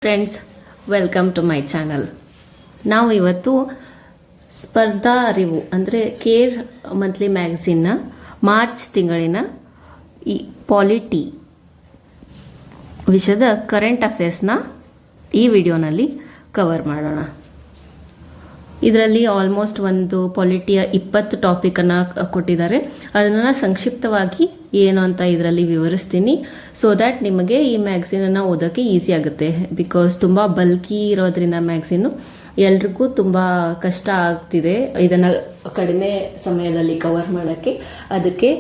Friends, welcome to my channel. ನಾವು ಇವತ್ತು ಸ್ಪರ್ಧಾ ಅರಿವು ಅಂದರೆ ಕೇರ್ ಮಂತ್ಲಿ ಮ್ಯಾಗಝಿನ್ನ ಮಾರ್ಚ್ ತಿಂಗಳಿನ ಈ ಪಾಲಿಟಿ ವಿಷಯದ ಕರೆಂಟ್ ಅಫೇರ್ಸ್ನ ಈ ವಿಡಿಯೋನಲ್ಲಿ ಕವರ್ ಮಾಡೋಣ. ಇದರಲ್ಲಿ ಆಲ್ಮೋಸ್ಟ್ ಒಂದು ಪಾಲಿಟಿಯ 20 ಟಾಪಿಕನ್ನು ಕೊಟ್ಟಿದ್ದಾರೆ. ಅದನ್ನು ಸಂಕ್ಷಿಪ್ತವಾಗಿ ಏನು ಅಂತ ಇದರಲ್ಲಿ ವಿವರಿಸ್ತೀನಿ, ಸೊ ದ್ಯಾಟ್ ನಿಮಗೆ ಈ ಮ್ಯಾಗ್ಝಿನನ್ನು ಓದೋಕ್ಕೆ ಈಸಿ ಆಗುತ್ತೆ. ಬಿಕಾಸ್ ತುಂಬ ಬಲ್ಕಿ ಇರೋದ್ರಿಂದ ಮ್ಯಾಗ್ಝಿನ್ನು ಎಲ್ರಿಗೂ ತುಂಬ ಕಷ್ಟ ಆಗ್ತಿದೆ ಇದನ್ನು ಕಡಿಮೆ ಸಮಯದಲ್ಲಿ ಕವರ್ ಮಾಡೋಕ್ಕೆ. ಅದಕ್ಕೆ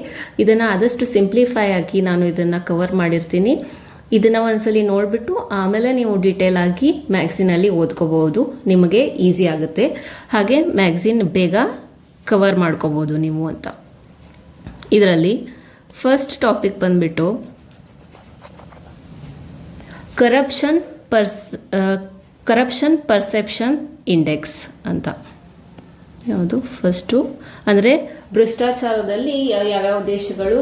ಇದನ್ನು ಆದಷ್ಟು ಸಿಂಪ್ಲಿಫೈ ಆಗಿ ನಾನು ಇದನ್ನು ಕವರ್ ಮಾಡಿರ್ತೀನಿ. ಇದನ್ನು ಒಂದ್ಸಲಿ ನೋಡಿಬಿಟ್ಟು ಆಮೇಲೆ ನೀವು ಡೀಟೇಲ್ ಆಗಿ ಮ್ಯಾಗ್ಝಿನಲ್ಲಿ ಓದ್ಕೋಬಹುದು, ನಿಮಗೆ ಈಸಿ ಆಗುತ್ತೆ. ಹಾಗೆ ಮ್ಯಾಗ್ಝಿನ್ ಬೇಗ ಕವರ್ ಮಾಡ್ಕೋಬೋದು ನೀವು ಅಂತ. ಇದರಲ್ಲಿ ಫಸ್ಟ್ ಟಾಪಿಕ್ ಬಂದ್ಬಿಟ್ಟು ಕರಪ್ಷನ್ ಪರ್ಸೆಪ್ಷನ್ ಇಂಡೆಕ್ಸ್ ಅಂತ. ಯಾವುದು ಫಸ್ಟು ಅಂದರೆ ಭ್ರಷ್ಟಾಚಾರದಲ್ಲಿ ಯಾವ್ಯಾವ ದೇಶಗಳು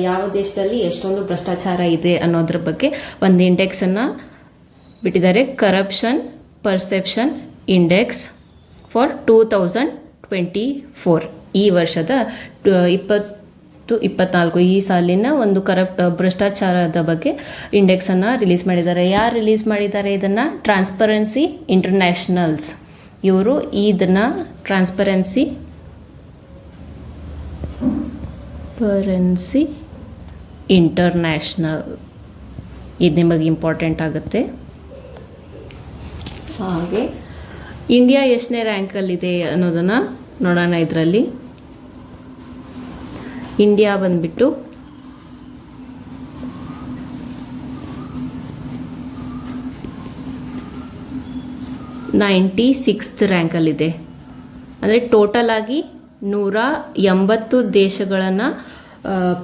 ಯಾವ ದೇಶದಲ್ಲಿ ಎಷ್ಟೊಂದು ಭ್ರಷ್ಟಾಚಾರ ಇದೆ ಅನ್ನೋದ್ರ ಬಗ್ಗೆ ಒಂದು ಇಂಡೆಕ್ಸನ್ನು ಬಿಟ್ಟಿದ್ದಾರೆ. ಕರಪ್ಷನ್ ಪರ್ಸೆಪ್ಷನ್ ಇಂಡೆಕ್ಸ್ ಫಾರ್ 2024, ಈ ವರ್ಷದ 2024 ಈ ಸಾಲಿನ ಒಂದು ಭ್ರಷ್ಟಾಚಾರದ ಬಗ್ಗೆ ಇಂಡೆಕ್ಸನ್ನು ರಿಲೀಸ್ ಮಾಡಿದ್ದಾರೆ. ಯಾರು ರಿಲೀಸ್ ಮಾಡಿದ್ದಾರೆ ಇದನ್ನು? Transparency internationals. ಇವರು ಇದನ್ನು ಟ್ರಾನ್ಸ್ಪರೆನ್ಸಿ ಇಂಟರ್ನ್ಯಾಷನಲ್, ಇದು ನಿಮಗೆ ಇಂಪಾರ್ಟೆಂಟ್ ಆಗುತ್ತೆ. ಹಾಗೆ ಇಂಡಿಯಾ ಎಷ್ಟನೇ ರ್ಯಾಂಕಲ್ಲಿದೆ ಅನ್ನೋದನ್ನು ನೋಡೋಣ. ಇದರಲ್ಲಿ ಇಂಡಿಯಾ ಬಂದ್ಬಿಟ್ಟು 96th ರ್ಯಾಂಕಲ್ಲಿದೆ. ಅಂದರೆ ಟೋಟಲ್ ಆಗಿ 180 ದೇಶಗಳನ್ನು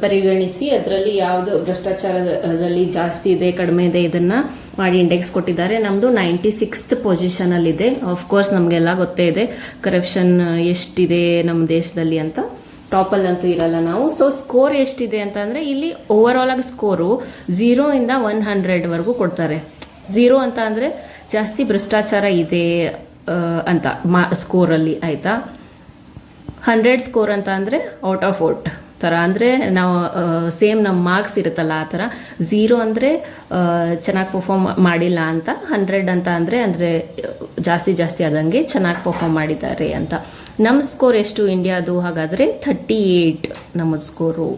ಪರಿಗಣಿಸಿ ಅದರಲ್ಲಿ ಯಾವುದು ಭ್ರಷ್ಟಾಚಾರದಲ್ಲಿ ಜಾಸ್ತಿ ಇದೆ ಕಡಿಮೆ ಇದೆ ಇದನ್ನು ಮಾಡಿ ಇಂಡೆಕ್ಸ್ ಕೊಟ್ಟಿದ್ದಾರೆ. ನಮ್ಮದು 96th ಪೊಸಿಷನಲ್ಲಿದೆ. ಆಫ್ಕೋರ್ಸ್ ನಮಗೆಲ್ಲ ಗೊತ್ತೇ ಇದೆ ಕರಪ್ಷನ್ ಎಷ್ಟಿದೆ ನಮ್ಮ ದೇಶದಲ್ಲಿ ಅಂತ. ಟಾಪಲ್ಲಂತೂ ಇರಲ್ಲ ನಾವು. ಸೊ ಸ್ಕೋರ್ ಎಷ್ಟಿದೆ ಅಂತಂದರೆ ಇಲ್ಲಿ ಓವರ್ ಆಲ್ ಆಗಿ ಸ್ಕೋರು 0 ಇಂದ 100ವರೆಗೂ ಕೊಡ್ತಾರೆ. 0 ಅಂತ ಅಂದರೆ ಜಾಸ್ತಿ ಭ್ರಷ್ಟಾಚಾರ ಇದೆ ಅಂತ ಸ್ಕೋರಲ್ಲಿ, ಆಯಿತಾ. 100 ಸ್ಕೋರ್ ಅಂತ ಅಂದರೆ ಔಟ್ ಆಫ್ ಔಟ್ ಥರ, ಅಂದರೆ ನಾವು ಸೇಮ್ ನಮ್ಮ ಮಾರ್ಕ್ಸ್ ಇರುತ್ತಲ್ಲ ಆ ಥರ. 0 ಅಂದರೆ ಚೆನ್ನಾಗಿ ಪರ್ಫಾರ್ಮ್ ಮಾಡಿಲ್ಲ ಅಂತ, 100 ಅಂತ ಅಂದರೆ ಜಾಸ್ತಿ ಆದಂಗೆ ಚೆನ್ನಾಗಿ ಪರ್ಫಾರ್ಮ್ ಮಾಡಿದ್ದಾರೆ ಅಂತ. ನಮ್ಮ ಸ್ಕೋರ್ ಎಷ್ಟು ಇಂಡಿಯಾದು? ಹಾಗಾದರೆ 38 ನಮ್ಮದು ಸ್ಕೋರು.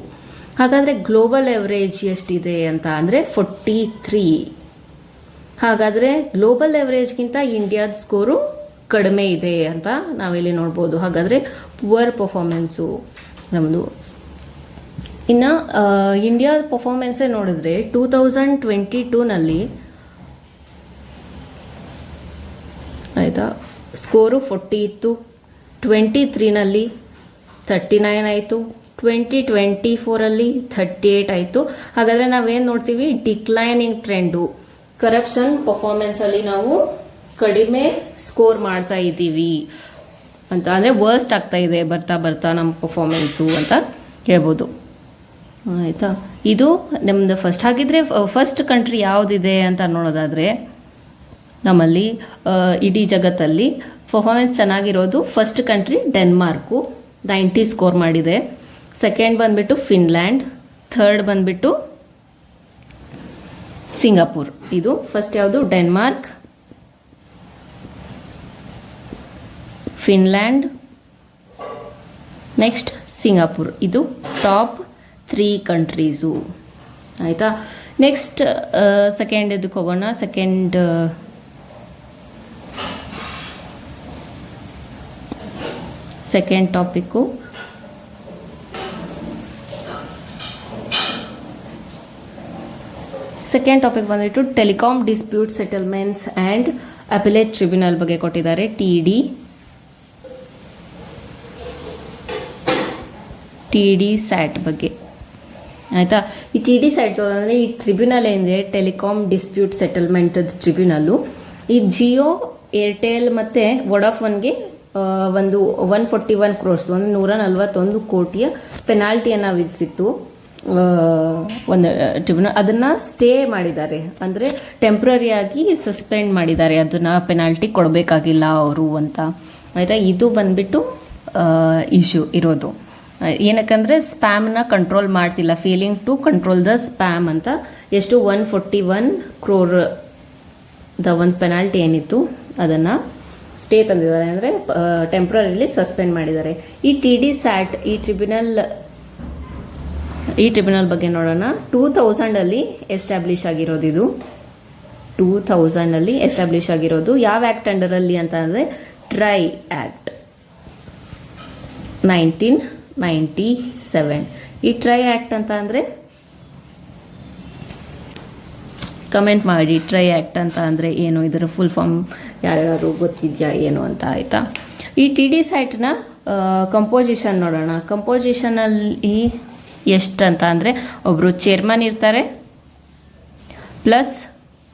ಹಾಗಾದರೆ ಗ್ಲೋಬಲ್ ಎವರೇಜ್ ಎಷ್ಟಿದೆ ಅಂತ ಅಂದರೆ 43. ಹಾಗಾದರೆ ಗ್ಲೋಬಲ್ ಎವರೇಜ್ಗಿಂತ ಇಂಡಿಯಾದ ಸ್ಕೋರು ಕಡಿಮೆ ಇದೆ ಅಂತ ನಾವಿಲ್ಲಿ ನೋಡ್ಬೋದು. ಹಾಗಾದರೆ ಪುವರ್ ಪರ್ಫಾರ್ಮೆನ್ಸು ನಮ್ಮದು. ಇನ್ನು ಇಂಡಿಯಾ ಪರ್ಫಾರ್ಮೆನ್ಸೇ ನೋಡಿದ್ರೆ 2022ನಲ್ಲಿ ಆಯಿತಾ ಸ್ಕೋರು 40 ಇತ್ತು. 23ನಲ್ಲಿ 39 ಆಯಿತು. 2024ಅಲ್ಲಿ 38 ಆಯಿತು. ಹಾಗಾದರೆ ನಾವೇನು ನೋಡ್ತೀವಿ? Declining trend. ಕರಪ್ಷನ್ ಪರ್ಫಾರ್ಮೆನ್ಸಲ್ಲಿ ನಾವು ಕಡಿಮೆ ಸ್ಕೋರ್ ಮಾಡ್ತಾ ಇದ್ದೀವಿ ಅಂತ, ಅಂದರೆ ವರ್ಸ್ಟ್ ಆಗ್ತಾ ಇದೆ ಬರ್ತಾ ನಮ್ಮ ಪರ್ಫಾರ್ಮೆನ್ಸು ಅಂತ ಹೇಳ್ಬೋದು, ಆಯಿತಾ. ಇದು ನಮ್ಮದು ಫಸ್ಟ್. ಹಾಗಿದ್ರೆ ಫಸ್ಟ್ ಕಂಟ್ರಿ ಯಾವುದಿದೆ ಅಂತ ನೋಡೋದಾದರೆ ನಮ್ಮಲ್ಲಿ ಇಡೀ ಜಗತ್ತಲ್ಲಿ ಪರ್ಫಾರ್ಮೆನ್ಸ್ ಚೆನ್ನಾಗಿರೋದು ಫಸ್ಟ್ ಕಂಟ್ರಿ ಡೆನ್ಮಾರ್ಕು, 90 ಸ್ಕೋರ್ ಮಾಡಿದೆ. ಸೆಕೆಂಡ್ ಬಂದುಬಿಟ್ಟು ಫಿನ್ಲ್ಯಾಂಡ್, ಥರ್ಡ್ ಬಂದುಬಿಟ್ಟು ಸಿಂಗಾಪುರ್. ಇದು ಫಸ್ಟ್ ಯಾವುದು? Denmark, Finland, next Singapore. ಇದು ಟಾಪ್ 3 ಕಂಟ್ರೀಸು, ಆಯಿತಾ. ನೆಕ್ಸ್ಟ್ ಸೆಕೆಂಡ್ ಇದಕ್ಕೆ ಹೋಗೋಣ. ಸೆಕೆಂಡ್ ಟಾಪಿಕ್ಕು ಬಂದ್ಬಿಟ್ಟು telecom dispute settlements and appellate tribunal ಬಗ್ಗೆ ಕೊಟ್ಟಿದ್ದಾರೆ. ಟಿ ಡಿ ಸ್ಯಾಟ್ ಬಗ್ಗೆ, ಆಯಿತಾ. ಈ ಟಿ ಡಿ ಸ್ಯಾಟ್ ಅಂದರೆ ಈ ಟ್ರಿಬ್ಯುನಲ್ ಏನಿದೆ ಟೆಲಿಕಾಮ್ ಡಿಸ್ಪ್ಯೂಟ್ ಸೆಟಲ್ಮೆಂಟ್ ಟ್ರಿಬ್ಯುನಲ್ಲು, ಈ ಜಿಯೋ, ಏರ್ಟೆಲ್ ಮತ್ತು ವೊಡಾಫೋನ್ಗೆ ಒಂದು 141 crores 141 ಕೋಟಿಯ ಪೆನಾಲ್ಟಿಯನ್ನು ವಿಧಿಸಿತ್ತು. ಒಂದು ಟ್ರಿಬ್ಯುನಲ್ ಅದನ್ನು ಸ್ಟೇ ಮಾಡಿದ್ದಾರೆ, ಅಂದರೆ ಟೆಂಪ್ರರಿಯಾಗಿ ಸಸ್ಪೆಂಡ್ ಮಾಡಿದ್ದಾರೆ, ಅದನ್ನು ಪೆನಾಲ್ಟಿ ಕೊಡಬೇಕಾಗಿಲ್ಲ ಅವರು ಅಂತ. ಆಯಿತಾ, ಇದು ಬಂದುಬಿಟ್ಟು ಇಶ್ಯೂ ಇರೋದು. ಏನಕ್ಕಂದರೆ ಸ್ಪ್ಯಾಮ್ನ ಕಂಟ್ರೋಲ್ ಮಾಡ್ತಿಲ್ಲ, failing to control the spam ಅಂತ ಎಷ್ಟು 141 crore ಒಂದು ಪೆನಾಲ್ಟಿ ಏನಿತ್ತು ಅದನ್ನು ಸ್ಟೇ ತಂದಿದ್ದಾರೆ, ಅಂದರೆ ಟೆಂಪ್ರರಿಲಿ ಸಸ್ಪೆಂಡ್ ಮಾಡಿದ್ದಾರೆ. ಈ TDSAT ಈ ಟ್ರಿಬ್ಯುನಲ್ ಬಗ್ಗೆ ನೋಡೋಣ. 2000 ಎಸ್ಟಾಬ್ಲಿಷ್ ಆಗಿರೋದು ಇದು. 2000 ಎಸ್ಟಾಬ್ಲಿಷ್ ಆಗಿರೋದು. ಯಾವ ಆ್ಯಕ್ಟ್ ಅಂಡರಲ್ಲಿ ಅಂತ ಅಂದರೆ ಟ್ರೈ ಆ್ಯಕ್ಟ್ 1997. ಈ ಟ್ರೈ ಆ್ಯಕ್ಟ್ ಅಂತ ಅಂದರೆ ಕಮೆಂಟ್ ಮಾಡಿ, ಟ್ರೈ ಆ್ಯಕ್ಟ್ ಅಂತ ಅಂದರೆ ಏನು, ಇದರ ಫುಲ್ ಫಾರ್ಮ್ ಯಾರ್ಯಾರು ಗೊತ್ತಿದೆಯಾ ಏನು ಅಂತ. ಆಯಿತಾ, ಈ TDSATನ ಕಂಪೋಸಿಷನ್ ನೋಡೋಣ. ಕಂಪೋಸಿಷನಲ್ಲಿ ಎಷ್ಟು ಅಂತ ಅಂದರೆ ಒಬ್ಬರು ಚೇರ್ಮನ್ ಇರ್ತಾರೆ ಪ್ಲಸ್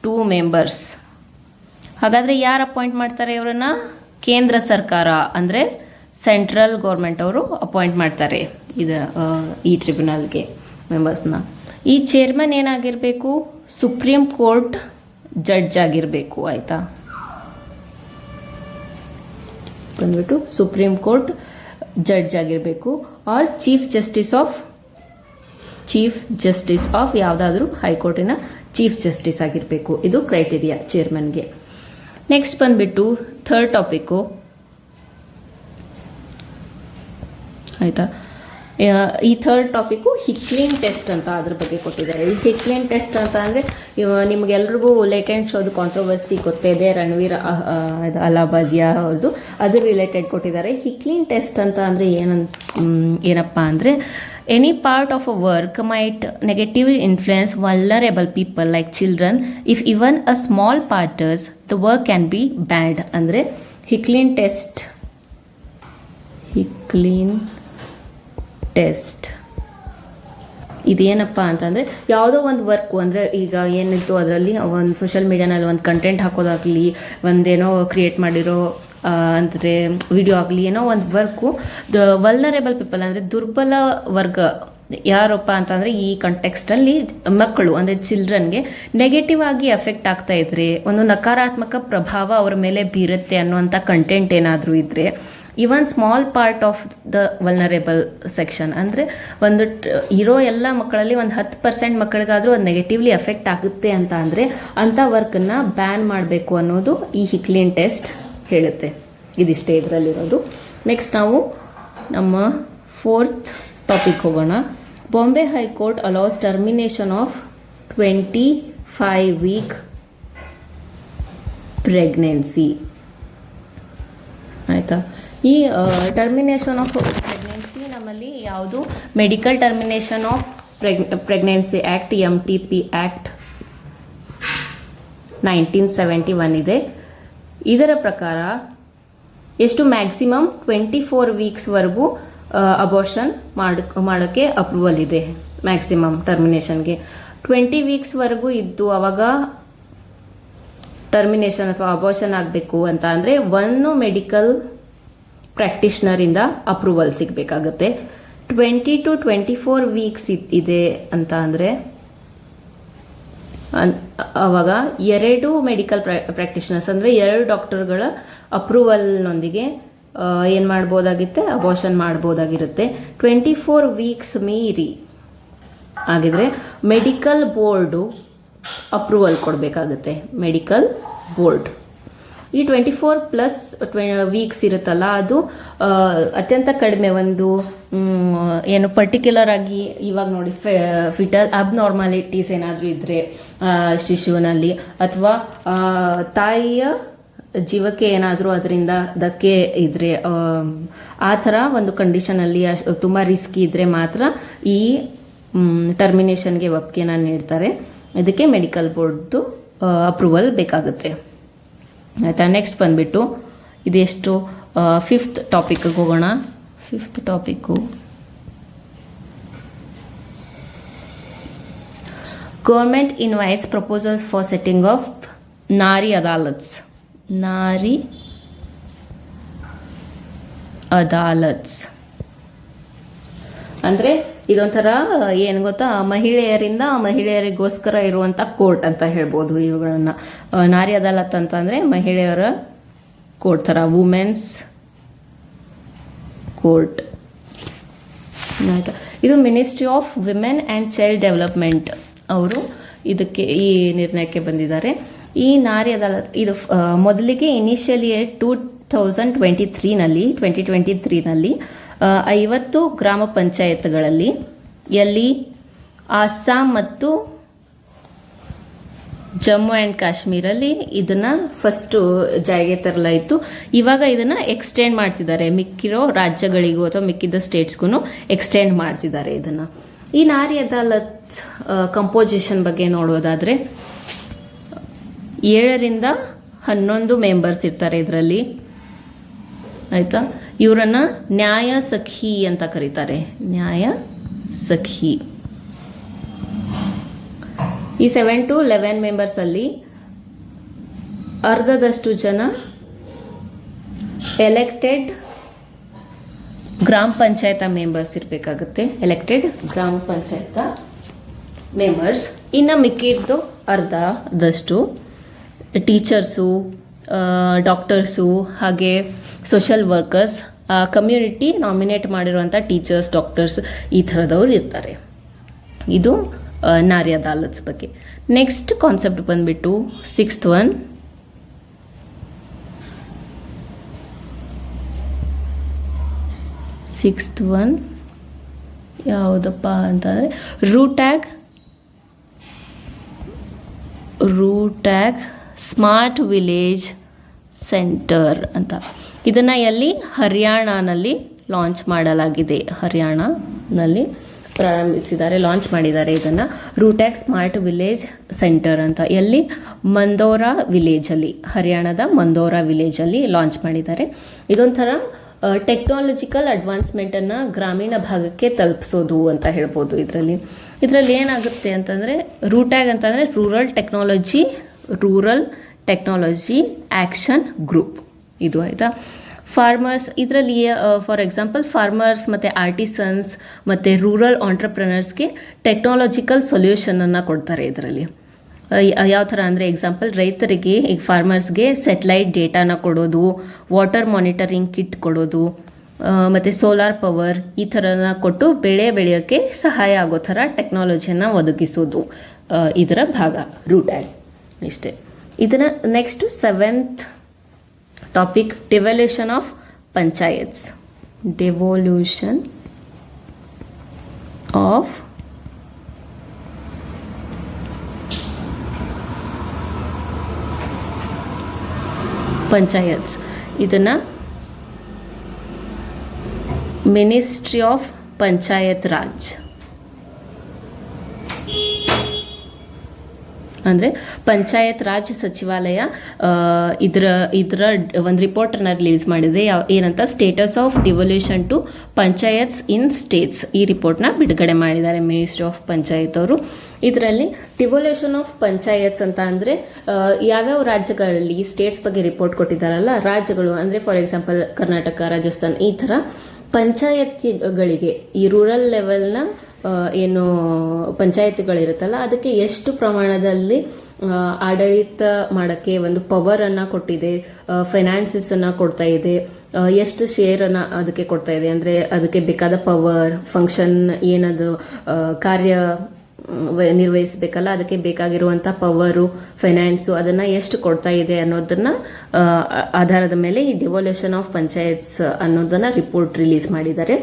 2 ಮೆಂಬರ್ಸ್. ಹಾಗಾದರೆ ಯಾರು ಅಪಾಯಿಂಟ್ ಮಾಡ್ತಾರೆ ಇವರನ್ನು? ಕೇಂದ್ರ ಸರ್ಕಾರ ಅಂದರೆ ಸೆಂಟ್ರಲ್ ಗೌರ್ಮೆಂಟ್ ಅವರು ಅಪಾಯಿಂಟ್ ಮಾಡ್ತಾರೆ ಈ ಟ್ರಿಬ್ಯುನಲ್ಗೆ ಮೆಂಬರ್ಸ್ನ. ಈ ಚೇರ್ಮನ್ ಏನಾಗಿರಬೇಕು? ಸುಪ್ರೀಂ ಕೋರ್ಟ್ ಜಡ್ಜ್ ಆಗಿರಬೇಕು. ಆಯಿತಾ, ಬಂದ್ಬಿಟ್ಟು ಸುಪ್ರೀಂ ಕೋರ್ಟ್ ಜಡ್ಜ್ ಆಗಿರಬೇಕು, ಆರ್ ಚೀಫ್ ಜಸ್ಟಿಸ್ ಆಫ್ ಯಾವುದಾದ್ರೂ ಹೈಕೋರ್ಟಿನ ಚೀಫ್ ಜಸ್ಟಿಸ್ ಆಗಿರಬೇಕು. ಇದು ಕ್ರೈಟೀರಿಯಾ ಚೇರ್ಮನ್ಗೆ. ನೆಕ್ಸ್ಟ್ ಬಂದುಬಿಟ್ಟು ಥರ್ಡ್ ಟಾಪಿಕ್ಕು. ಆಯಿತಾ, ಈ ಥರ್ಡ್ ಟಾಪಿಕ್ಕು ಹಿಕ್ಲಿನ್ ಟೆಸ್ಟ್ ಅಂತ ಅದ್ರ ಬಗ್ಗೆ ಕೊಟ್ಟಿದ್ದಾರೆ. ಈ ಹಿಕ್ಲಿನ್ ಟೆಸ್ಟ್ ಅಂತ ಅಂದರೆ ನಿಮಗೆಲ್ರಿಗೂ ಲೇಟೆಂಟ್ ಶೋದು ಕಾಂಟ್ರವರ್ಸಿ ಗೊತ್ತೇ ಇದೆ, ರಣವೀರ್ ಅಲಾಬಾದಿಯಾ ಅವ್ರದ್ದು, ಅದ್ರ ರಿಲೇಟೆಡ್ ಕೊಟ್ಟಿದ್ದಾರೆ. ಹಿಕ್ಲಿನ್ ಟೆಸ್ಟ್ ಅಂತ ಅಂದರೆ ಏನಪ್ಪ ಅಂದರೆ any part of a work might negatively influence vulnerable people like children if even a small parts the work can be banned. ಅಂದರೆ ಹಿಕ್ಲಿನ್ ಟೆಸ್ಟ್ ಇದೇನಪ್ಪ ಅಂತಂದರೆ ಯಾವುದೋ ಒಂದು ವರ್ಕು, ಅಂದರೆ ಈಗ ಏನಿತ್ತು ಅದರಲ್ಲಿ ಒಂದು ಸೋಷಿಯಲ್ ಮೀಡಿಯಾನಲ್ಲಿ ಒಂದು ಕಂಟೆಂಟ್ ಹಾಕೋದಾಗಲಿ, ಒಂದೇನೋ ಕ್ರಿಯೇಟ್ ಮಾಡಿರೋ ಅಂದರೆ ವಿಡಿಯೋ ಆಗಲಿ, ಏನೋ ಒಂದು ವರ್ಕು ವಲ್ನರೇಬಲ್ ಪೀಪಲ್ ಅಂದರೆ ದುರ್ಬಲ ವರ್ಗ ಯಾರಪ್ಪ ಅಂತಂದರೆ ಈ ಕಂಟೆಕ್ಸ್ಟಲ್ಲಿ ಮಕ್ಕಳು ಅಂದರೆ ಚಿಲ್ಡ್ರನ್ಗೆ ನೆಗೆಟಿವ್ ಆಗಿ ಎಫೆಕ್ಟ್ ಆಗ್ತಾ ಇದ್ರೆ, ಒಂದು ನಕಾರಾತ್ಮಕ ಪ್ರಭಾವ ಅವರ ಮೇಲೆ ಬೀರುತ್ತೆ ಅನ್ನುವಂಥ ಕಂಟೆಂಟ್ ಏನಾದರೂ ಇದ್ದರೆ, even small part of the vulnerable section ಅಂದರೆ ಒಂದು ಇರೋ ಎಲ್ಲ ಮಕ್ಕಳಲ್ಲಿ ಒಂದು 10% ಮಕ್ಕಳಿಗಾದರೂ ಅದು ನೆಗೆಟಿವ್ಲಿ ಎಫೆಕ್ಟ್ ಆಗುತ್ತೆ ಅಂತ ಅಂದರೆ ಅಂಥ ವರ್ಕನ್ನು ಬ್ಯಾನ್ ಮಾಡಬೇಕು ಅನ್ನೋದು ಈ ಹಿಕ್ಲಿನ್ ಟೆಸ್ಟ್ ಹೇಳುತ್ತೆ. ಇದಿಷ್ಟೇ ಇದರಲ್ಲಿರೋದು. ನೆಕ್ಸ್ಟ್ ನಾವು ನಮ್ಮ 4th ಟಾಪಿಕ್ ಹೋಗೋಣ. Bombay high court allows termination of 25 week pregnancy. ಆಯಿತಾ, ಈ ಟರ್ಮಿನೇಷನ್ ಆಫ್ ಪ್ರೆಗ್ನೆನ್ಸಿ ನಮ್ಮಲ್ಲಿ ಯಾವುದು medical termination of pregnancy act MTP act 1971 ಇದೆ. ಇದರ ಪ್ರಕಾರ ಎಷ್ಟು ಮ್ಯಾಕ್ಸಿಮಮ್ 24 weeksವರೆಗೂ ಅಬೋರ್ಷನ್ ಮಾಡೋಕ್ಕೆ ಅಪ್ರೂವಲ್ ಇದೆ. ಮ್ಯಾಕ್ಸಿಮಮ್ ಟರ್ಮಿನೇಷನ್ಗೆ 20 weeksವರೆಗೂ ಇದ್ದು ಅವಾಗ ಟರ್ಮಿನೇಷನ್ ಅಥವಾ ಅಬೋರ್ಷನ್ ಆಗಬೇಕು ಅಂತ ಅಂದರೆ ಒಂದು ಮೆಡಿಕಲ್ ಪ್ರಾಕ್ಟಿಷನರಿಂದ ಅಪ್ರೂವಲ್ ಸಿಗಬೇಕಾಗತ್ತೆ. 20 to 24 weeks ಇದೆ ಅಂತ ಅಂದರೆ ಆವಾಗ 2 ಮೆಡಿಕಲ್ ಪ್ರಾಕ್ಟಿಷನರ್ಸ್ ಅಂದರೆ 2 ಡಾಕ್ಟರ್ಗಳ ಅಪ್ರೂವಲ್ನೊಂದಿಗೆ ಏನು ಮಾಡ್ಬೋದಾಗುತ್ತೆ? ಅಬೋರ್ಷನ್ ಮಾಡ್ಬೋದಾಗಿರುತ್ತೆ. 24 weeks ಮೀರಿ ಆಗಿದ್ರೆ ಮೆಡಿಕಲ್ ಬೋರ್ಡು ಅಪ್ರೂವಲ್ ಕೊಡಬೇಕಾಗುತ್ತೆ. ಮೆಡಿಕಲ್ ಬೋರ್ಡ್ ಈ 24+ weeks ಇರುತ್ತಲ್ಲ, ಅದು ಅತ್ಯಂತ ಕಡಿಮೆ ಒಂದು ಏನು ಪರ್ಟಿಕ್ಯುಲರ್ ಆಗಿ ಇವಾಗ ನೋಡಿ ಫಿಟಲ್ ಅಬ್ನಾರ್ಮಾಲಿಟೀಸ್ ಏನಾದರೂ ಇದ್ದರೆ ಶಿಶುವಿನಲ್ಲಿ ಅಥವಾ ತಾಯಿಯ ಜೀವಕ್ಕೆ ಏನಾದರೂ ಅದರಿಂದ ಧಕ್ಕೆ ಇದ್ದರೆ ಆ ಥರ ಒಂದು ಕಂಡೀಷನಲ್ಲಿ ತುಂಬ ರಿಸ್ಕಿ ಇದ್ದರೆ ಮಾತ್ರ ಈ ಟರ್ಮಿನೇಷನ್ಗೆ ಒಪ್ಪಿಗೆನ ನೀಡ್ತಾರೆ. ಇದಕ್ಕೆ ಮೆಡಿಕಲ್ ಬೋರ್ಡ್ದು ಅಪ್ರೂವಲ್ ಬೇಕಾಗುತ್ತೆ. ಆಯಿತಾ, ನೆಕ್ಸ್ಟ್ ಬಂದುಬಿಟ್ಟು ಇದೆಷ್ಟು 5th ಟಾಪಿಕ್ಗೆ ಹೋಗೋಣ. 5th topic government invites proposals for setting of ನಾರಿ ಅದಾಲತ್ಸ್. ಅಂದರೆ ಇದೊಂಥರ ಏನು ಗೊತ್ತಾ, ಮಹಿಳೆಯರಿಗೋಸ್ಕರ ಇರುವಂಥ ಕೋರ್ಟ್ ಅಂತ ಹೇಳ್ಬೋದು ಇವುಗಳನ್ನು. ನಾರಿ ಅದಾಲತ್ ಅಂತಂದರೆ ಮಹಿಳೆಯರ ಕೋರ್ಟ್ ಥರ, ವುಮೆನ್ಸ್ ಕೋರ್ಟ್ ಆಯಿತಾ. ಇದು ministry of women and child development ಅವರು ಇದಕ್ಕೆ ಈ ನಿರ್ಣಯಕ್ಕೆ ಬಂದಿದ್ದಾರೆ. ಈ ನಾರಿ ಅದಾಲತ್ ಇದು ಮೊದಲಿಗೆ ಇನಿಷಿಯಲಿ 2023ನಲ್ಲಿ 50 ಗ್ರಾಮ ಪಂಚಾಯತ್ಗಳಲ್ಲಿ ಎಲ್ಲಿ ಅಸ್ಸಾಂ ಮತ್ತು ಜಮ್ಮು ಆ್ಯಂಡ್ ಕಾಶ್ಮೀರಲ್ಲಿ ಇದನ್ನು ಫಸ್ಟು ಜಾರಿಗೆ ತರಲಾಯಿತು. ಇವಾಗ ಇದನ್ನು ಎಕ್ಸ್ಟೆಂಡ್ ಮಾಡ್ತಿದ್ದಾರೆ ಮಿಕ್ಕಿರೋ ರಾಜ್ಯಗಳಿಗೂ ಅಥವಾ ಮಿಕ್ಕಿದ ಸ್ಟೇಟ್ಸ್ಗೂ ಎಕ್ಸ್ಟೆಂಡ್ ಮಾಡ್ತಿದ್ದಾರೆ ಇದನ್ನು. ಈ ನಾರಿ ಅದಾಲತ್ ಕಂಪೋಸಿಷನ್ ಬಗ್ಗೆ ನೋಡೋದಾದರೆ 7ರಿಂದ 11 ಮೆಂಬರ್ಸ್ ಇರ್ತಾರೆ ಇದರಲ್ಲಿ ಆಯಿತಾ. ಇವರನ್ನು ನ್ಯಾಯ ಸಖಿ ಅಂತ ಕರೀತಾರೆ, ನ್ಯಾಯ ಸಖಿ. ಈ 7 to 11 ಮೆಂಬರ್ಸಲ್ಲಿ ಅರ್ಧದಷ್ಟು ಜನ ಎಲೆಕ್ಟೆಡ್ ಗ್ರಾಮ ಪಂಚಾಯತ ಮೆಂಬರ್ಸ್ ಇರಬೇಕಾಗುತ್ತೆ, ಎಲೆಕ್ಟೆಡ್ ಗ್ರಾಮ ಪಂಚಾಯತ ಮೆಂಬರ್ಸ್. ಇನ್ನು ಮಿಕ್ಕಿದ್ದು ಅರ್ಧದಷ್ಟು ಟೀಚರ್ಸು, ಡಾಕ್ಟರ್ಸು, ಹಾಗೆ ಸೋಷಲ್ ವರ್ಕರ್ಸ್, ಕಮ್ಯುನಿಟಿ ನಾಮಿನೇಟ್ ಮಾಡಿರುವಂಥ ಟೀಚರ್ಸ್, ಡಾಕ್ಟರ್ಸ್ ಈ ಥರದವ್ರು ಇರ್ತಾರೆ. ಇದು ನಾರಿ ಅದಾಲತ್ಸ್ ಬಗ್ಗೆ. ನೆಕ್ಸ್ಟ್ ಕಾನ್ಸೆಪ್ಟ್ ಬಂದ್ಬಿಟ್ಟು 6th one, ಯಾವುದಪ್ಪ ಅಂತಂದರೆ ರೂಟ್ಯಾಗ್ ಸ್ಮಾರ್ಟ್ ವಿಲೇಜ್ ಸೆಂಟರ್ ಅಂತ. ಇದನ್ನು ಎಲ್ಲಿ ಹರಿಯಾಣನಲ್ಲಿ ಲಾಂಚ್ ಮಾಡಲಾಗಿದೆ, ಹರಿಯಾಣನಲ್ಲಿ ಪ್ರಾರಂಭಿಸಿದ್ದಾರೆ, ಲಾಂಚ್ ಮಾಡಿದ್ದಾರೆ ಇದನ್ನು. ರೂಟ್ಯಾಗ್ ಸ್ಮಾರ್ಟ್ ವಿಲೇಜ್ ಸೆಂಟರ್ ಅಂತ ಎಲ್ಲಿ ಮಂದೋರಾ ವಿಲೇಜಲ್ಲಿ, ಹರಿಯಾಣದ ಮಂದೋರಾ ವಿಲೇಜಲ್ಲಿ ಲಾಂಚ್ ಮಾಡಿದ್ದಾರೆ. ಇದೊಂಥರ ಟೆಕ್ನಾಲಜಿಕಲ್ ಅಡ್ವಾನ್ಸ್ಮೆಂಟನ್ನು ಗ್ರಾಮೀಣ ಭಾಗಕ್ಕೆ ತಲುಪಿಸೋದು ಅಂತ ಹೇಳ್ಬೋದು. ಇದರಲ್ಲಿ ಏನಾಗುತ್ತೆ ಅಂತಂದರೆ ರೂಟ್ಯಾಗ್ ಅಂತಂದರೆ ರೂರಲ್ ಟೆಕ್ನಾಲಜಿ ಆ್ಯಕ್ಷನ್ ಗ್ರೂಪ್ ಇದು ಆಯಿತಾ. ಫಾರ್ಮರ್ಸ್ ಇದರಲ್ಲಿ ಫಾರ್ ಎಕ್ಸಾಂಪಲ್ ಫಾರ್ಮರ್ಸ್ ಮತ್ತು ಆರ್ಟಿಸನ್ಸ್ ಮತ್ತು ರೂರಲ್ ಆಂಟ್ರಪ್ರನರ್ಸ್ಗೆ ಟೆಕ್ನಾಲಜಿಕಲ್ ಸೊಲ್ಯೂಷನನ್ನು ಕೊಡ್ತಾರೆ ಇದರಲ್ಲಿ. ಯಾವ ಥರ ಅಂದರೆ ಎಕ್ಸಾಂಪಲ್ ರೈತರಿಗೆ, ಈಗ ಫಾರ್ಮರ್ಸ್ಗೆ ಸೆಟಲೈಟ್ ಡೇಟಾನ ಕೊಡೋದು, ವಾಟರ್ ಮಾನಿಟರಿಂಗ್ ಕಿಟ್ ಕೊಡೋದು, ಮತ್ತು ಸೋಲಾರ್ ಪವರ್ ಈ ಥರನ ಕೊಟ್ಟು ಬೆಳೆ ಬೆಳೆಯೋಕ್ಕೆ ಸಹಾಯ ಆಗೋ ಥರ ಟೆಕ್ನಾಲಜಿಯನ್ನು ಒದಗಿಸೋದು ಇದರ ಭಾಗ ರೂಟ್ಯಾಗ್. ಇಷ್ಟೇ. ಇದನ್ನು next 7th topic, devolution of panchayats. Devolution of panchayats. ಇದನ್ನು ಮಿನಿಸ್ಟ್ರಿ ಆಫ್ ಪಂಚಾಯತ್ ರಾಜ್ ಅಂದರೆ ಪಂಚಾಯತ್ ರಾಜ್ ಸಚಿವಾಲಯ ಇದರ ಒಂದು ರಿಪೋರ್ಟನ್ನು ರಿಲೀಸ್ ಮಾಡಿದೆ. ಏನಂತ, status of devolution to panchayats in states. ಈ ರಿಪೋರ್ಟ್ನ ಬಿಡುಗಡೆ ಮಾಡಿದ್ದಾರೆ ಮಿನಿಸ್ಟ್ರಿ ಆಫ್ ಪಂಚಾಯತ್ ಅವರು. ಇದರಲ್ಲಿ ಡಿವಲ್ಯೂಷನ್ ಆಫ್ ಪಂಚಾಯತ್ಸ್ ಅಂತ ಅಂದರೆ ಯಾವ್ಯಾವ ರಾಜ್ಯಗಳಲ್ಲಿ ಸ್ಟೇಟ್ಸ್ ಬಗ್ಗೆ ರಿಪೋರ್ಟ್ ಕೊಟ್ಟಿದ್ದಾರಲ್ಲ, ರಾಜ್ಯಗಳು ಅಂದರೆ ಫಾರ್ ಎಕ್ಸಾಂಪಲ್ ಕರ್ನಾಟಕ, ರಾಜಸ್ಥಾನ್ ಈ ಥರ ಪಂಚಾಯತ್ಗಳಿಗೆ ಈ ರೂರಲ್ ಲೆವೆಲ್ನ ಏನು ಪಂಚಾಯತ್ಗಳಿರುತ್ತಲ್ಲ ಅದಕ್ಕೆ ಎಷ್ಟು ಪ್ರಮಾಣದಲ್ಲಿ ಆಡಳಿತ ಮಾಡೋಕ್ಕೆ ಒಂದು ಪವರನ್ನು ಕೊಟ್ಟಿದೆ, ಫೈನಾನ್ಸಸನ್ನು ಕೊಡ್ತಾ ಇದೆ, ಎಷ್ಟು ಶೇರನ್ನು ಅದಕ್ಕೆ ಕೊಡ್ತಾ ಇದೆ, ಅಂದರೆ ಅದಕ್ಕೆ ಬೇಕಾದ ಪವರ್, ಫಂಕ್ಷನ್ ಏನದು ಕಾರ್ಯ ನಿರ್ವಹಿಸಬೇಕಲ್ಲ ಅದಕ್ಕೆ ಬೇಕಾಗಿರುವಂಥ ಪವರು, ಫೈನಾನ್ಸು ಅದನ್ನು ಎಷ್ಟು ಕೊಡ್ತಾ ಇದೆ ಅನ್ನೋದನ್ನು ಆಧಾರದ ಮೇಲೆ ಈ ಡೆವಲ್ಯೂಷನ್ ಆಫ್ ಪಂಚಾಯತ್ಸ್ ಅನ್ನೋದನ್ನು ರಿಪೋರ್ಟ್ ರಿಲೀಸ್ ಮಾಡಿದ್ದಾರೆ.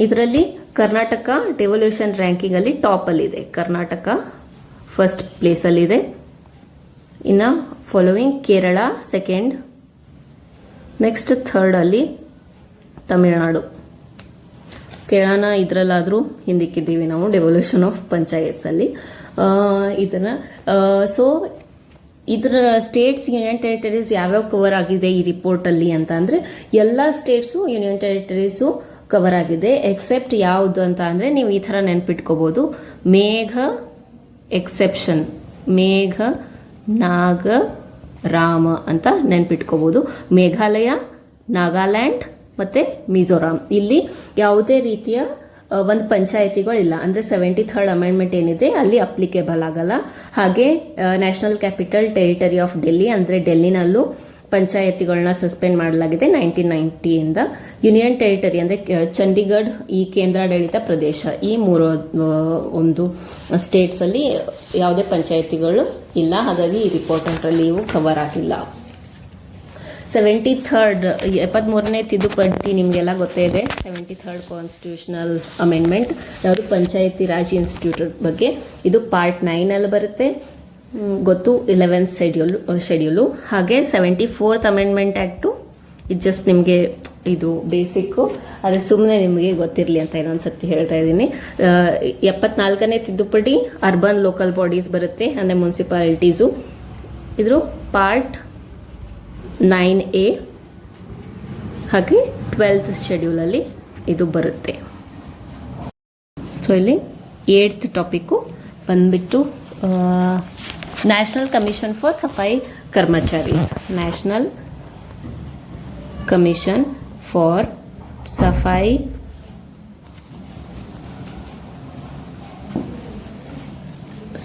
ಇದರಲ್ಲಿ ಕರ್ನಾಟಕ ಡೆವಲ್ಯೂಷನ್ ರ್ಯಾಂಕಿಂಗಲ್ಲಿ ಟಾಪಲ್ಲಿದೆ. ಕರ್ನಾಟಕ ಫಸ್ಟ್ ಪ್ಲೇಸಲ್ಲಿದೆ. ಇನ್ನು ಫಾಲೋವಿಂಗ್ ಕೇರಳ ಸೆಕೆಂಡ್, ನೆಕ್ಸ್ಟ್ ಥರ್ಡಲ್ಲಿ ತಮಿಳುನಾಡು. ಕೇರಳನ ಇದರಲ್ಲಾದರೂ ಹಿಂದಿಕ್ಕಿದ್ದೀವಿ ನಾವು ಡೆವಲ್ಯೂಷನ್ ಆಫ್ ಪಂಚಾಯತ್ಸಲ್ಲಿ. ಇದನ್ನು ಸೊ ಇದರ ಸ್ಟೇಟ್ಸ್, ಯೂನಿಯನ್ ಟೆರಿಟರೀಸ್ ಯಾವ್ಯಾವ ಕವರ್ ಆಗಿದೆ ಈ ರಿಪೋರ್ಟಲ್ಲಿ ಅಂತ ಅಂದರೆ ಎಲ್ಲ ಸ್ಟೇಟ್ಸು, ಯೂನಿಯನ್ ಟೆರಿಟರೀಸು ಕವರ್ ಆಗಿದೆ. ಎಕ್ಸೆಪ್ಟ್ ಯಾವುದು ಅಂತ ಅಂದರೆ ನೀವು ಈ ಥರ ನೆನ್ಪಿಟ್ಕೋಬೋದು, ಮೇಘ ಎಕ್ಸೆಪ್ಷನ್, ಮೇಘ ನಾಗ ರಾಮ ಅಂತ ನೆನ್ಪಿಟ್ಕೋಬೋದು. ಮೇಘಾಲಯ, ನಾಗಾಲ್ಯಾಂಡ್ ಮತ್ತು ಮಿಜೋರಾಂ ಇಲ್ಲಿ ಯಾವುದೇ ರೀತಿಯ ಒಂದು ಪಂಚಾಯತಿಗಳಿಲ್ಲ. ಅಂದರೆ 73rd ಅಮೆಂಡ್ಮೆಂಟ್ ಏನಿದೆ ಅಲ್ಲಿ ಅಪ್ಲಿಕೇಬಲ್ ಆಗಲ್ಲ. ಹಾಗೆ national capital territory of Delhi ಅಂದರೆ ಡೆಲ್ಲಿನಲ್ಲೂ ಪಂಚಾಯತಿಗಳನ್ನ ಸಸ್ಪೆಂಡ್ ಮಾಡಲಾಗಿದೆ 1990ಇಂದ. ಯೂನಿಯನ್ ಟೆರಿಟರಿ ಅಂದರೆ ಚಂಡೀಗಢ ಈ ಕೇಂದ್ರಾಡಳಿತ ಪ್ರದೇಶ, ಈ ಒಂದು ಸ್ಟೇಟ್ಸಲ್ಲಿ ಯಾವುದೇ ಪಂಚಾಯತಿಗಳು ಇಲ್ಲ. ಹಾಗಾಗಿ ಈ ರಿಪೋರ್ಟ್ ಅಂಟ್ರಲ್ಲಿ ಇವು ಕವರ್ ಆಗಿಲ್ಲ. 73ನೇ ತಿದ್ದುಪಡಿ ನಿಮಗೆಲ್ಲ ಗೊತ್ತೇ ಇದೆ. 73rd ಕಾನ್ಸ್ಟಿಟ್ಯೂಷನಲ್ ಅಮೆಂಡ್ಮೆಂಟ್ ಯಾವುದು ಪಂಚಾಯತಿ ರಾಜ್ ಇನ್ಸ್ಟಿಟ್ಯೂಟ್ ಬಗ್ಗೆ. ಇದು ಪಾರ್ಟ್ 9 ಬರುತ್ತೆ, ಗೊತ್ತು. 11th schedule. ಹಾಗೆ 74th ಅಮೆಂಡ್ಮೆಂಟ್ ಆ್ಯಕ್ಟು ಇದು ಜಸ್ಟ್ ನಿಮಗೆ ಇದು ಬೇಸಿಕ್ಕು, ಆದರೆ ಸುಮ್ಮನೆ ನಿಮಗೆ ಗೊತ್ತಿರಲಿ ಅಂತ ಇನ್ನೊಂದು ಸರ್ತಿ ಹೇಳ್ತಾ ಇದ್ದೀನಿ. 74ನೇ ತಿದ್ದುಪಡಿ ಅರ್ಬನ್ ಲೋಕಲ್ ಬಾಡೀಸ್ ಬರುತ್ತೆ, ಅಂದರೆ ಮುನ್ಸಿಪಾಲಿಟೀಸು. ಇದ್ರ ಪಾರ್ಟ್ 9A ಹಾಗೆ 12th ಶೆಡ್ಯೂಲಲ್ಲಿ ಇದು ಬರುತ್ತೆ. ಸೊ ಇಲ್ಲಿ 8th ಟಾಪಿಕ್ಕು ಬಂದ್ಬಿಟ್ಟು ನ್ಯಾಷನಲ್ ಕಮಿಷನ್ ಫಾರ್ ಸಫಾಯಿ ಕರ್ಮಚಾರೀಸ್. ನ್ಯಾಷನಲ್ ಕಮಿಷನ್ ಫಾರ್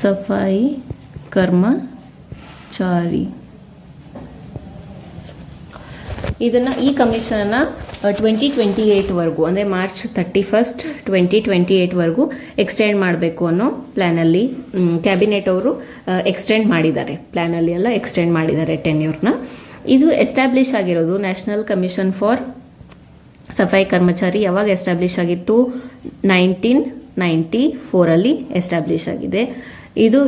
ಸಫಾಯಿ ಕರ್ಮಚಾರಿ. ಈ ಕಮಿಷನ್ನ 2028ವರೆಗೂ ಅಂದರೆ ಮಾರ್ಚ್ 31st 2028ವರೆಗೂ ಎಕ್ಸ್ಟೆಂಡ್ ಮಾಡಬೇಕು ಅನ್ನೋ ಪ್ಲ್ಯಾನಲ್ಲಿ ಕ್ಯಾಬಿನೆಟ್ ಅವರು ಎಕ್ಸ್ಟೆಂಡ್ ಮಾಡಿದ್ದಾರೆ. ಪ್ಲ್ಯಾನಲ್ಲಿ ಎಲ್ಲ ಎಕ್ಸ್ಟೆಂಡ್ ಮಾಡಿದ್ದಾರೆ ಟೆನ್ಯೂರ್ನ. ಇದು ಎಸ್ಟಾಬ್ಲಿಷ್ ಆಗಿರೋದು ನ್ಯಾಷನಲ್ ಕಮಿಷನ್ ಫಾರ್ ಸಫಾಯಿ ಕರ್ಮಚಾರಿ ಯಾವಾಗ ಎಸ್ಟಾಬ್ಲಿಷ್ ಆಗಿತ್ತು? 1994 ಎಸ್ಟಾಬ್ಲಿಷ್ ಆಗಿದೆ. ಇದು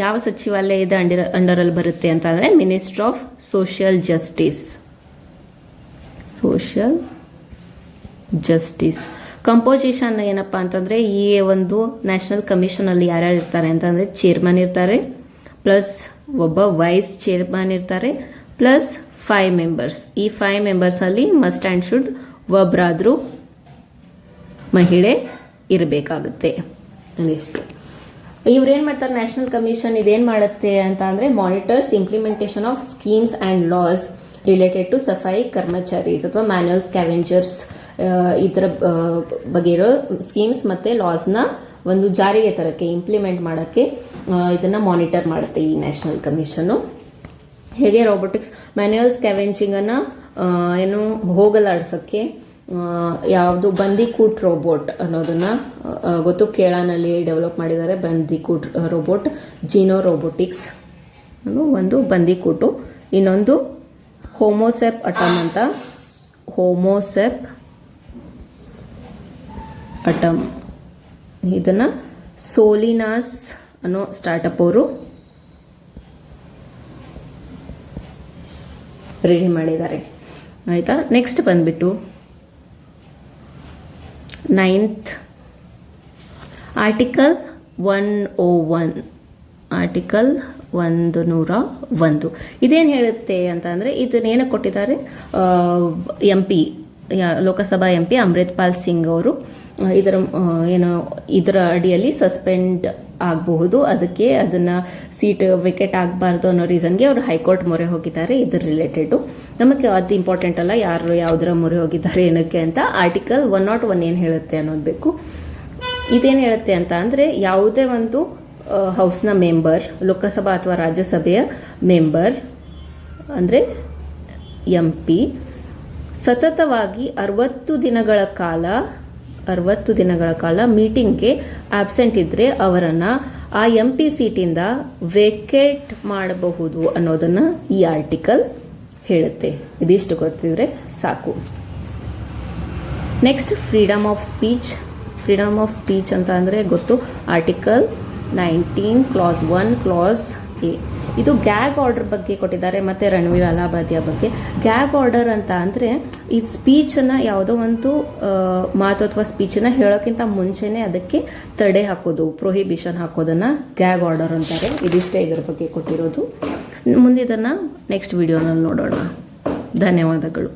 ಯಾವ ಸಚಿವಾಲಯದ ಅಂಡರಲ್ಲಿ ಬರುತ್ತೆ ಅಂತಂದರೆ ministry of social justice. Composition ಏನಪ್ಪ ಅಂತಂದರೆ ಈ ಒಂದು ನ್ಯಾಷನಲ್ ಕಮಿಷನಲ್ಲಿ ಯಾರ್ಯಾರು ಇರ್ತಾರೆ ಅಂತಂದರೆ ಚೇರ್ಮನ್ ಇರ್ತಾರೆ, ಪ್ಲಸ್ ಒಬ್ಬ ವೈಸ್ ಚೇರ್ಮನ್ ಇರ್ತಾರೆ, ಪ್ಲಸ್ 5 ಮೆಂಬರ್ಸ್. ಈ 5 ಮೆಂಬರ್ಸಲ್ಲಿ ಮಸ್ಟ್ ಆ್ಯಂಡ್ ಶುಡ್ ಒಬ್ಬರಾದರೂ ಮಹಿಳೆ ಇರಬೇಕಾಗುತ್ತೆ. ಇಷ್ಟು ಇವ್ರೇನು ಮಾಡ್ತಾರೆ ನ್ಯಾಷನಲ್ ಕಮಿಷನ್ ಇದೇನು ಮಾಡುತ್ತೆ ಅಂತ ಅಂದರೆ monitors implementation of schemes and laws related to safai karmacharis ಅಥವಾ ಮ್ಯಾನ್ಯುಯಲ್ ಸ್ಕ್ಯಾವೆಂಜರ್ಸ್, ಇದರ ಬಗ್ಗೆ ಇರೋ ಸ್ಕೀಮ್ಸ್ ಮತ್ತು ಲಾಸ್ನ ಒಂದು ಜಾರಿಗೆ ತರೋಕ್ಕೆ, ಇಂಪ್ಲಿಮೆಂಟ್ ಮಾಡೋಕ್ಕೆ ಇದನ್ನು ಮಾನಿಟರ್ ಮಾಡುತ್ತೆ ಈ ನ್ಯಾಷನಲ್ ಕಮಿಷನ್ನು. ಹೇಗೆ ರೋಬೋಟಿಕ್ಸ್ ಮ್ಯಾನ್ಯುಯಲ್ ಸ್ಕ್ಯಾವೆಂಜಿಂಗನ್ನು ಏನು ಹೋಗಲಾಡಿಸೋಕ್ಕೆ ಯಾವುದು ಬಂದಿಕೂಟ್ ರೋಬೋಟ್ ಅನ್ನೋದನ್ನು ಗೊತ್ತು, ಕೇಳಾನಲ್ಲಿ ಡೆವಲಪ್ ಮಾಡಿದ್ದಾರೆ. ಬಂದಿಕೂಟ್ ರೋಬೋಟ್, ಜೀನೋ ರೋಬೋಟಿಕ್ಸ್ ಒಂದು ಬಂದಿಕೂಟು, ಇನ್ನೊಂದು ಹೋಮೋಸೆಪ್ ಅಟಮ್ ಅಂತ. ಹೋಮೋಸೆಪ್ ಅಟಮ್ ಇದನ್ನು ಸೋಲಿನಾಸ್ ಅನ್ನೋ ಸ್ಟಾರ್ಟಪ್ ಅವರು ರೆಡಿ ಮಾಡಿದ್ದಾರೆ. ಆಯಿತಾ. ನೆಕ್ಸ್ಟ್ ಬಂದ್ಬಿಟ್ಟು 9th ಆರ್ಟಿಕಲ್ 101. ಆರ್ಟಿಕಲ್ 101 ಇದೇನು ಹೇಳುತ್ತೆ ಅಂತ ಅಂದರೆ ಇದನ್ನೇನು ಕೊಟ್ಟಿದ್ದಾರೆ, MP ಲೋಕಸಭಾ MP ಅಮೃತ್ ಪಾಲ್ ಸಿಂಗ್ ಅವರು ಇದರ ಅಡಿಯಲ್ಲಿ ಸಸ್ಪೆಂಡ್ ಆಗಬಹುದು. ಅದಕ್ಕೆ ಅದನ್ನು ಸೀಟ್ ವಿಕೆಟ್ ಆಗಬಾರ್ದು ಅನ್ನೋ ರೀಸನ್ಗೆ ಅವರು ಹೈಕೋರ್ಟ್ ಮೊರೆ ಹೋಗಿದ್ದಾರೆ. ಇದ್ರ ರಿಲೇಟೆಡು ನಮಗೆ ಅದು ಇಂಪಾರ್ಟೆಂಟ್ ಅಲ್ಲ, ಯಾರು ಯಾವುದರ ಮೊರೆ ಹೋಗಿದ್ದಾರೆ ಏನಕ್ಕೆ ಅಂತ. ಆರ್ಟಿಕಲ್ 101 ಏನು ಹೇಳುತ್ತೆ ಅನ್ನೋದು ಬೇಕು. ಇದೇನು ಹೇಳುತ್ತೆ ಅಂತ ಅಂದರೆ ಯಾವುದೇ ಒಂದು ಹೌಸ್ನ ಮೆಂಬರ್, ಲೋಕಸಭಾ ಅಥವಾ ರಾಜ್ಯಸಭೆಯ ಮೆಂಬರ್ ಅಂದರೆ MP ಸತತವಾಗಿ 60 ದಿನಗಳ ಕಾಲ ಮೀಟಿಂಗ್ಗೆ ಆಬ್ಸೆಂಟ್ ಇದ್ದರೆ ಅವರನ್ನು ಆ MP ಸೀಟಿಂದ ವೇಕೇಟ್ ಮಾಡಬಹುದು ಅನ್ನೋದನ್ನು ಈ ಆರ್ಟಿಕಲ್ ಹೇಳುತ್ತೆ. ಇದಿಷ್ಟು ಗೊತ್ತಿದ್ರೆ ಸಾಕು. Next freedom of speech. Freedom of speech ಅಂತ ಅಂದರೆ ಗೊತ್ತು, ಆರ್ಟಿಕಲ್ 19 ಕ್ಲಾಸ್ 1 ಕ್ಲಾಸ್ A. ಇದು ಗ್ಯಾಗ್ ಆರ್ಡರ್ ಬಗ್ಗೆ ಕೊಟ್ಟಿದ್ದಾರೆ ಮತ್ತು ರಣವೀರ್ ಅಲಾಹಾಬಾದಿಯ ಬಗ್ಗೆ. ಗ್ಯಾಗ್ ಆರ್ಡರ್ ಅಂತ ಅಂದರೆ ಈ ಸ್ಪೀಚನ್ನು ಯಾವುದೋ ಒಂದು ಮಾತು ಅಥವಾ ಸ್ಪೀಚನ್ನು ಹೇಳೋಕ್ಕಿಂತ ಮುಂಚೆನೇ ಅದಕ್ಕೆ ತಡೆ ಹಾಕೋದು, ಪ್ರೊಹಿಬಿಷನ್ ಹಾಕೋದನ್ನು ಗ್ಯಾಗ್ ಆರ್ಡರ್ ಅಂತಾರೆ. ಇದಿಷ್ಟೇ ಇದರ ಬಗ್ಗೆ ಕೊಟ್ಟಿರೋದು. ಮುಂದಿದನ್ನು ನೆಕ್ಸ್ಟ್ ವಿಡಿಯೋನಲ್ಲಿ ನೋಡೋಣ. ಧನ್ಯವಾದಗಳು.